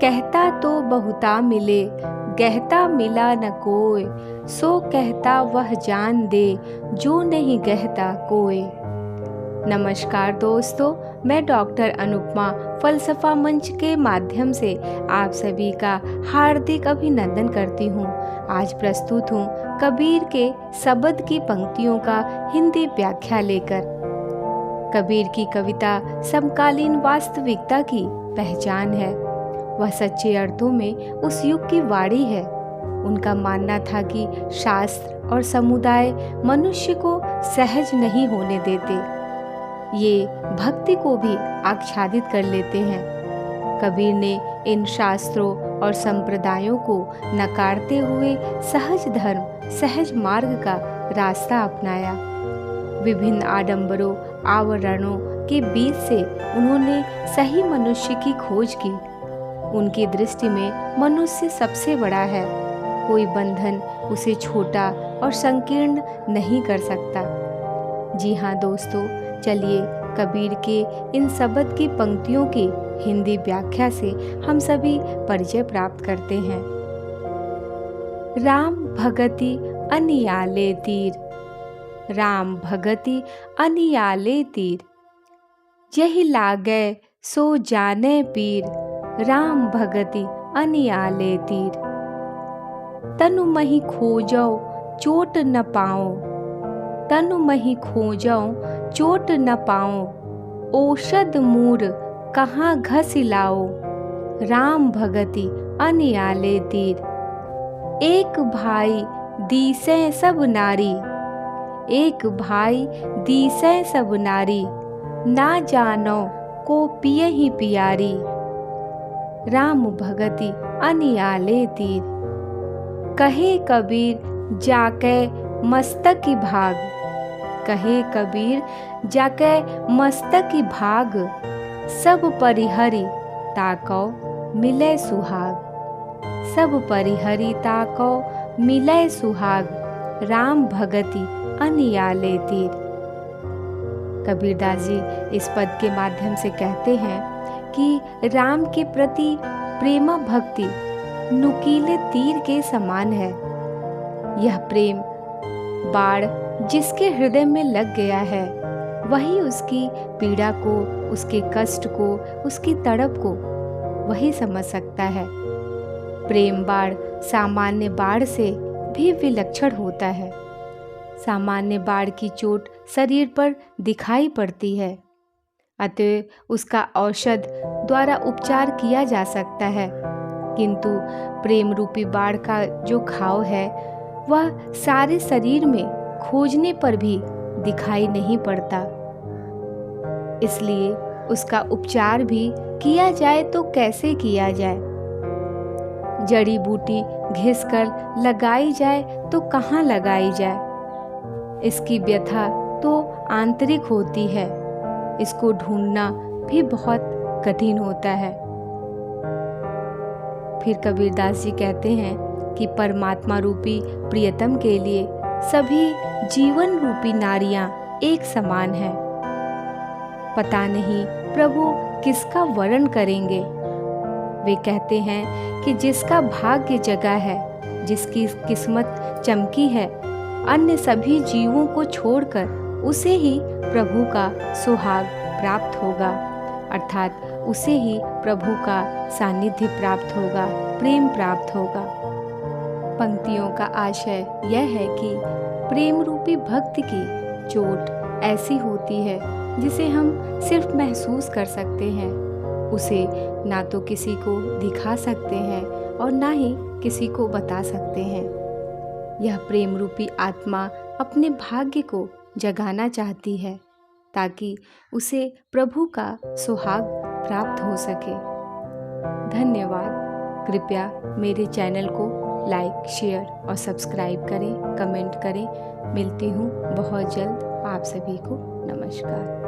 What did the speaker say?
कहता तो बहुता मिले, गहता मिला न कोय। सो कहता वह जान दे, जो नहीं गहता कोय। नमस्कार दोस्तों, मैं डॉक्टर अनुपमा फलसफा मंच के माध्यम से आप सभी का हार्दिक अभिनंदन करती हूँ। आज प्रस्तुत हूँ कबीर के शब्द की पंक्तियों का हिंदी व्याख्या लेकर। कबीर की कविता समकालीन वास्तविकता की पहचान है। वह सच्चे अर्थों में उस युग की वाणी है। उनका मानना था कि शास्त्र और समुदाय मनुष्य को सहज नहीं होने देते, ये भक्ति को भी आच्छादित कर लेते हैं। कबीर ने इन शास्त्रों और संप्रदायों को नकारते हुए सहज धर्म, सहज मार्ग का रास्ता अपनाया। विभिन्न आडंबरों, आवरणों के बीच से उन्होंने सही मनुष्य की खोज की। उनकी दृष्टि में मनुष्य सबसे बड़ा है। कोई बंधन उसे छोटा और संकीर्ण नहीं कर सकता। जी हाँ दोस्तों, चलिए कबीर के इन शब्द की पंक्तियों की हिंदी व्याख्या से हम सभी परिचय प्राप्त करते हैं। राम भगति अनियाले तीर, राम भगति अनियाले तीर। यही लागे सो जाने पीर, राम भगति अनियाले तीर। तनु मही खोजो चोट न पाओ, तनु मही खोजो चोट न पाओ। औषध मूर कहाँ घसिलाओ, राम भगति अनियाले तीर। एक भाई दीसे सब नारी, एक भाई दीसे सब नारी। ना जानो को पिए ही पियारी, राम भगति अनियाले तीर। कहे कबीर जाके मस्तक की भाग, कहे कबीर जाके मस्तक की भाग। सब परिहरि ताको मिले सुहाग, सब परिहरि ताको मिले सुहाग। राम भगति अनियाले तीर। कबीरदास जी इस पद के माध्यम से कहते हैं कि राम के प्रति प्रेम भक्ति नुकीले तीर के समान है। यह प्रेम बाण जिसके हृदय में लग गया है, वही उसकी पीड़ा को, उसके कष्ट को, उसकी तड़प को वही समझ सकता है। प्रेम बाण सामान्य बाण से भी विलक्षण होता है। सामान्य बाण की चोट शरीर पर दिखाई पड़ती है, अतः उसका औषध द्वारा उपचार किया जा सकता है। किंतु प्रेम रूपी बाण का जो घाव है, वह सारे शरीर में खोजने पर भी दिखाई नहीं पड़ता। इसलिए उसका उपचार भी किया जाए तो कैसे किया जाए? जड़ी बूटी घिसकर लगाई जाए तो कहाँ लगाई जाए? इसकी व्यथा तो आंतरिक होती है, इसको ढूंढना भी बहुत कठिन होता है। फिर कबीरदास जी कहते हैं कि परमात्मा रूपी प्रियतम के लिए सभी जीवन रूपी नारियां एक समान हैं। पता नहीं प्रभु किसका वर्ण करेंगे। वे कहते हैं कि जिसका भाग्य जगा है, जिसकी किस्मत चमकी है, अन्य सभी जीवों को छोड़कर उसे ही प्रभु का सुहाग प्राप्त होगा, अर्थात उसे ही प्रभु का सानिध्य प्राप्त होगा, प्रेम प्राप्त होगा। पंक्तियों का आशय यह है कि प्रेम रूपी भक्ति की चोट ऐसी होती है जिसे हम सिर्फ महसूस कर सकते हैं। उसे ना तो किसी को दिखा सकते हैं और ना ही किसी को बता सकते हैं। यह प्रेम रूपी आत्मा अपने भाग्य को जगाना चाहती है ताकि उसे प्रभु का सुहाग प्राप्त हो सके। धन्यवाद। कृपया मेरे चैनल को लाइक, शेयर और सब्सक्राइब करें, कमेंट करें। मिलती हूँ बहुत जल्द। आप सभी को नमस्कार।